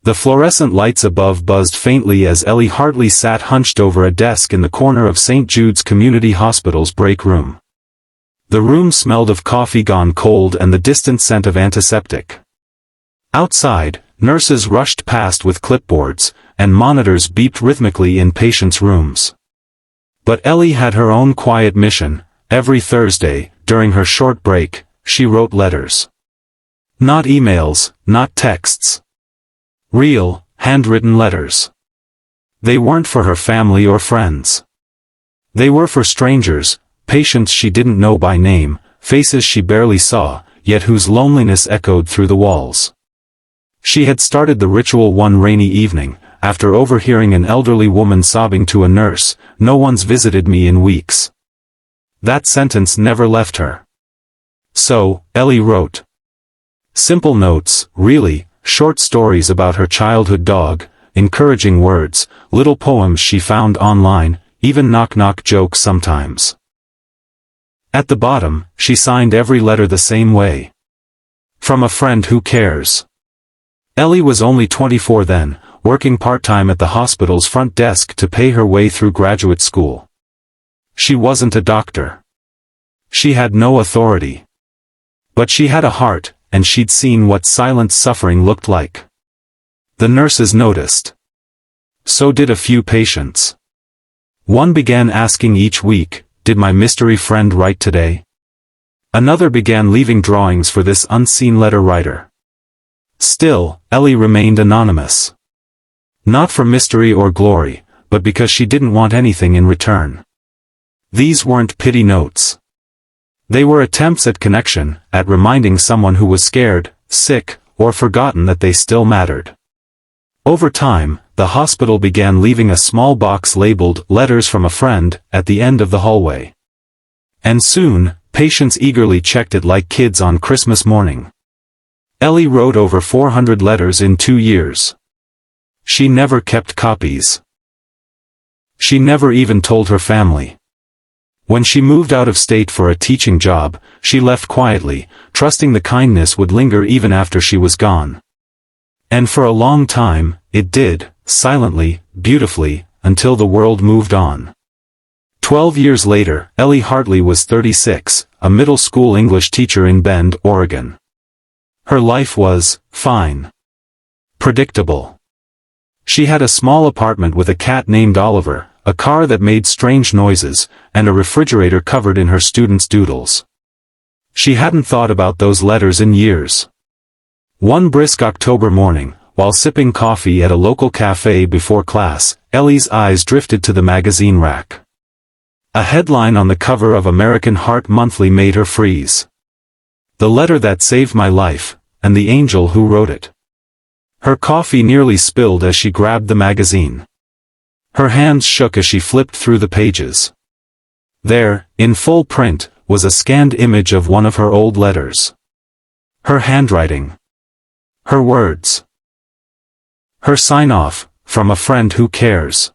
The fluorescent lights above buzzed faintly as Ellie Hartley sat hunched over a desk in the corner of St. Jude's Community Hospital's break room. The room smelled of coffee gone cold and the distant scent of antiseptic. Outside, nurses rushed past with clipboards, and monitors beeped rhythmically in patients' rooms. But Ellie had her own quiet mission. Every Thursday, during her short break, she wrote letters. Not emails, not texts. Real, handwritten letters. They weren't for her family or friends. They were for strangers, patients she didn't know by name, faces she barely saw, yet whose loneliness echoed through the walls. She had started the ritual one rainy evening, after overhearing an elderly woman sobbing to a nurse, "No one's visited me in weeks." That sentence never left her. So, Ellie wrote. Simple notes, really, short stories about her childhood dog, encouraging words, little poems she found online, even knock-knock jokes sometimes. At the bottom, she signed every letter the same way. From a friend who cares. Ellie was only 24 then, working part-time at the hospital's front desk to pay her way through graduate school. She wasn't a doctor. She had no authority. But she had a heart, and she'd seen what silent suffering looked like. The nurses noticed. So did a few patients. One began asking each week, "Did my mystery friend write today?" Another began leaving drawings for this unseen letter writer. Still, Ellie remained anonymous. Not for mystery or glory, but because she didn't want anything in return. These weren't pity notes. They were attempts at connection, at reminding someone who was scared, sick, or forgotten that they still mattered. Over time, the hospital began leaving a small box labeled "Letters from a Friend" at the end of the hallway. And soon, patients eagerly checked it like kids on Christmas morning. Ellie wrote over 400 letters in 2 years. She never kept copies. She never even told her family. When she moved out of state for a teaching job, she left quietly, trusting the kindness would linger even after she was gone. And for a long time, it did, silently, beautifully, until the world moved on. 12 years later, Ellie Hartley was 36, a middle school English teacher in Bend, Oregon. Her life was fine. Predictable. She had a small apartment with a cat named Oliver, a car that made strange noises, and a refrigerator covered in her students' doodles. She hadn't thought about those letters in years. One brisk October morning, while sipping coffee at a local cafe before class, Ellie's eyes drifted to the magazine rack. A headline on the cover of American Heart Monthly made her freeze. "The letter that saved my life, and the angel who wrote it." Her coffee nearly spilled as she grabbed the magazine. Her hands shook as she flipped through the pages. There, in full print, was a scanned image of one of her old letters. Her handwriting. Her words. Her sign-off, "From a friend who cares."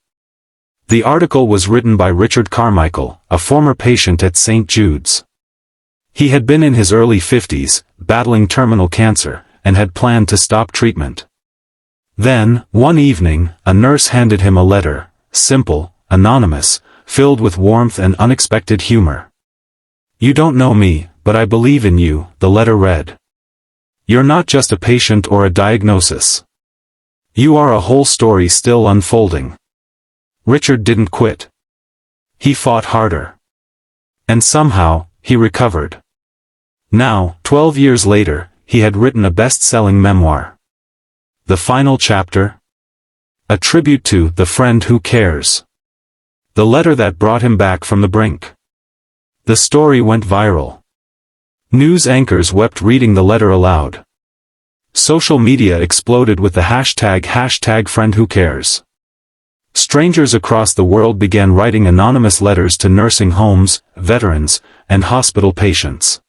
The article was written by Richard Carmichael, a former patient at St. Jude's. He had been in his early 50s, battling terminal cancer, and had planned to stop treatment. Then, one evening, a nurse handed him a letter, simple, anonymous, filled with warmth and unexpected humor. "You don't know me, but I believe in you," the letter read. "You're not just a patient or a diagnosis. You are a whole story still unfolding." Richard didn't quit. He fought harder. And somehow, he recovered. Now, 12 years later, he had written a best-selling memoir. The final chapter? A tribute to the friend who cares. The letter that brought him back from the brink. The story went viral. News anchors wept reading the letter aloud. Social media exploded with the hashtag #FriendWhoCares. Strangers across the world began writing anonymous letters to nursing homes, veterans, and hospital patients.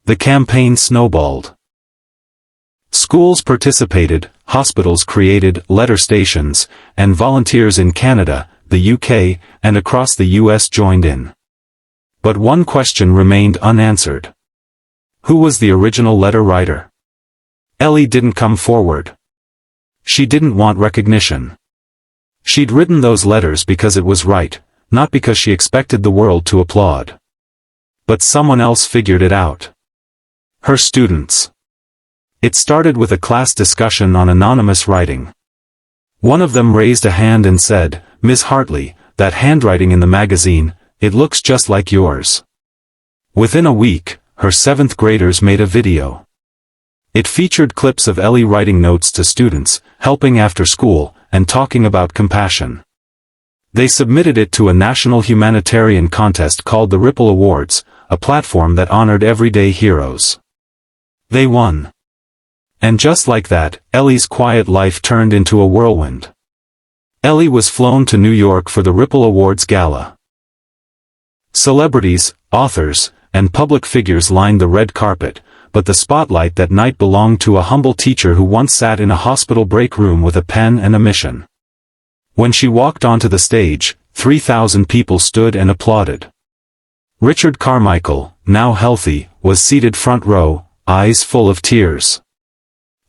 The campaign snowballed. Schools participated, hospitals created letter stations, and volunteers in Canada, the UK, and across the US joined in. But one question remained unanswered. Who was the original letter writer? Ellie didn't come forward. She didn't want recognition. She'd written those letters because it was right, not because she expected the world to applaud. But someone else figured it out. Her students. It started with a class discussion on anonymous writing. One of them raised a hand and said, "Miss Hartley, that handwriting in the magazine, it looks just like yours." Within a week, her 7th graders made a video. It featured clips of Ellie writing notes to students, helping after school, and talking about compassion. They submitted it to a national humanitarian contest called the Ripple Awards, a platform that honored everyday heroes. They won. And just like that, Ellie's quiet life turned into a whirlwind. Ellie was flown to New York for the Ripple Awards Gala. Celebrities, authors, and public figures lined the red carpet, but the spotlight that night belonged to a humble teacher who once sat in a hospital break room with a pen and a mission. When she walked onto the stage, 3,000 people stood and applauded. Richard Carmichael, now healthy, was seated front row, eyes full of tears.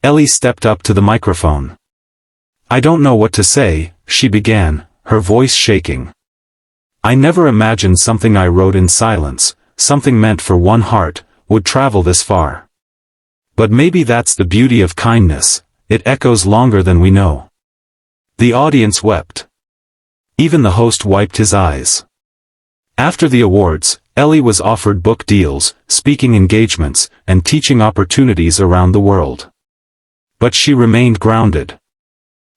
Ellie stepped up to the microphone. "I don't know what to say," she began, her voice shaking. "I never imagined something I wrote in silence, something meant for one heart, would travel this far. But maybe that's the beauty of kindness, it echoes longer than we know." The audience wept. Even the host wiped his eyes. After the awards, Ellie was offered book deals, speaking engagements, and teaching opportunities around the world. But she remained grounded.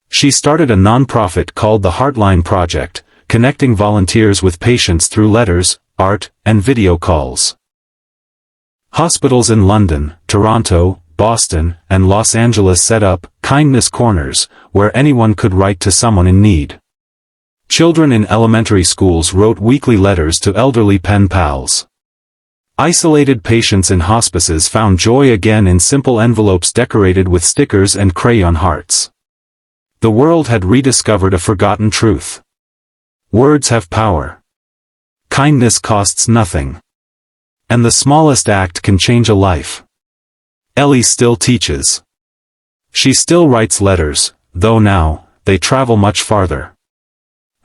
She started a non-profit called the Heartline Project, connecting volunteers with patients through letters, art, and video calls. Hospitals in London, Toronto, Boston, and Los Angeles set up kindness corners, where anyone could write to someone in need. Children in elementary schools wrote weekly letters to elderly pen pals. Isolated patients in hospices found joy again in simple envelopes decorated with stickers and crayon hearts. The world had rediscovered a forgotten truth. Words have power. Kindness costs nothing. And the smallest act can change a life. Ellie still teaches. She still writes letters, though now, they travel much farther.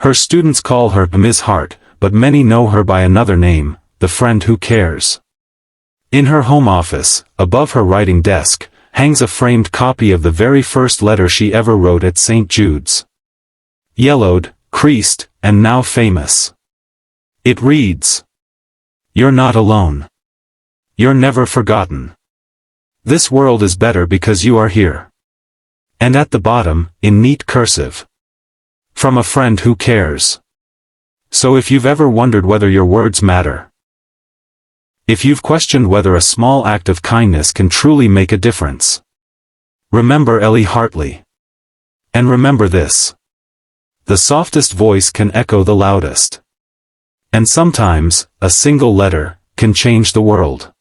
Her students call her Ms. Hart, but many know her by another name, the friend who cares. In her home office, above her writing desk, hangs a framed copy of the very first letter she ever wrote at St. Jude's. Yellowed, creased, and now famous. It reads, "You're not alone. You're never forgotten. This world is better because you are here." And at the bottom, in neat cursive, "From a friend who cares." So if you've ever wondered whether your words matter, if you've questioned whether a small act of kindness can truly make a difference, remember Ellie Hartley. And remember this. The softest voice can echo the loudest. And sometimes, a single letter can change the world.